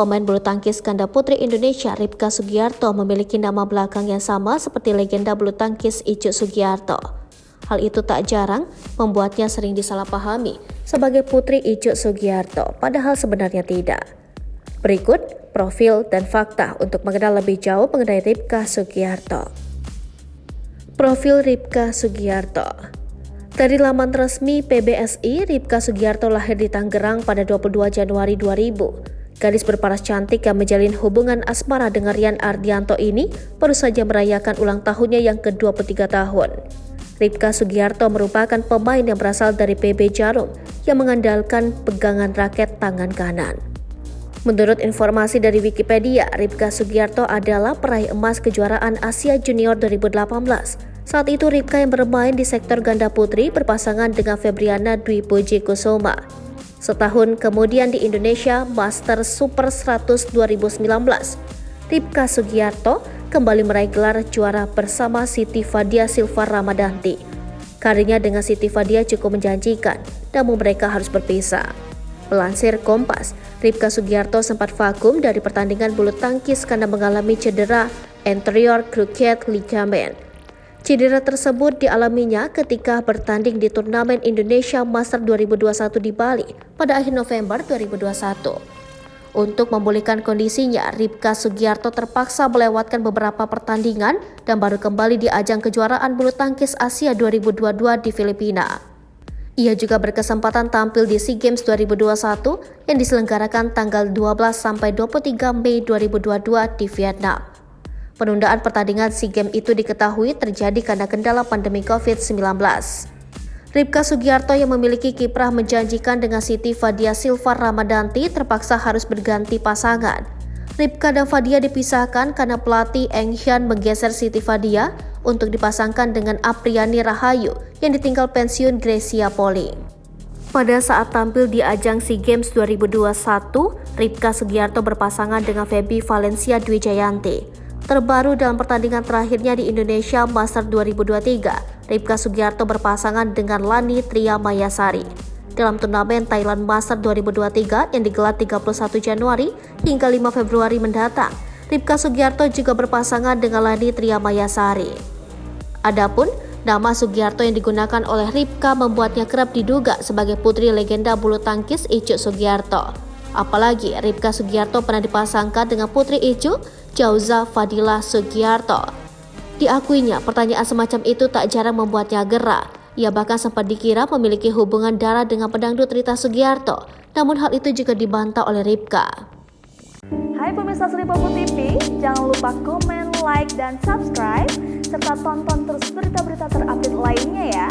Pemain bulu tangkis ganda putri Indonesia Ripka Sugiarto memiliki nama belakang yang sama seperti legenda bulu tangkis Icuk Sugiarto. Hal itu tak jarang membuatnya sering disalahpahami sebagai putri Icuk Sugiarto, padahal sebenarnya tidak. Berikut profil dan fakta untuk mengenal lebih jauh mengenai Ripka Sugiarto. Profil Ripka Sugiarto. Dari laman resmi PBSI, Ripka Sugiarto lahir di Tangerang pada 22 Januari 2000. Gadis berparas cantik yang menjalin hubungan asmara dengan Rian Ardianto ini baru saja merayakan ulang tahunnya yang ke-23 tahun. Ripka Sugiarto merupakan pemain yang berasal dari PB Jarum yang mengandalkan pegangan raket tangan kanan. Menurut informasi dari Wikipedia, Ripka Sugiarto adalah peraih emas kejuaraan Asia Junior 2018. Saat itu Ripka yang bermain di sektor ganda putri berpasangan dengan Febriana Dwi Puji Kusuma. Setahun kemudian di Indonesia Master Super 100 2019, Ripka Sugiarto kembali meraih gelar juara bersama Siti Fadia Silva Ramadanti. Karirnya dengan Siti Fadia cukup menjanjikan, namun mereka harus berpisah. Melansir Kompas, Ripka Sugiarto sempat vakum dari pertandingan bulu tangkis karena mengalami cedera anterior cruciate ligament. Cedera tersebut dialaminya ketika bertanding di turnamen Indonesia Master 2021 di Bali pada akhir November 2021. Untuk memulihkan kondisinya, Ripka Sugiarto terpaksa melewatkan beberapa pertandingan dan baru kembali di ajang kejuaraan bulu tangkis Asia 2022 di Filipina. Ia juga berkesempatan tampil di SEA Games 2021 yang diselenggarakan tanggal 12 sampai 23 Mei 2022 di Vietnam. Penundaan pertandingan SEA Games itu diketahui terjadi karena kendala pandemi COVID-19. Ripka Sugiarto yang memiliki kiprah menjanjikan dengan Siti Fadia Silva Ramadanti terpaksa harus berganti pasangan. Ripka dan Fadia dipisahkan karena pelatih Eng Hian menggeser Siti Fadia untuk dipasangkan dengan Apriani Rahayu yang ditinggal pensiun Gracia Poli. Pada saat tampil di ajang SEA Games 2021, Ripka Sugiarto berpasangan dengan Feby Valencia Dwi Jayanti. Terbaru dalam pertandingan terakhirnya di Indonesia Master 2023, Ripka Sugiarto berpasangan dengan Lani Tria Mayasari. Dalam turnamen Thailand Master 2023 yang digelar 31 Januari hingga 5 Februari mendatang, Ripka Sugiarto juga berpasangan dengan Lani Tria Mayasari. Adapun nama Sugiarto yang digunakan oleh Ripka membuatnya kerap diduga sebagai putri legenda bulu tangkis Icuk Sugiarto. Apalagi Ripka Sugiarto pernah dipasangkan dengan putri Icuk, Jauza Fadila Sugiarto. Diakuinya, pertanyaan semacam itu tak jarang membuatnya gerah. Ia bahkan sempat dikira memiliki hubungan darah dengan pedangdut Rita Sugiarto. Namun hal itu juga dibantah oleh Ripka. Hai pemirsa Sri Popo TV, jangan lupa komen, like, dan subscribe, serta tonton terus berita-berita terupdate lainnya ya.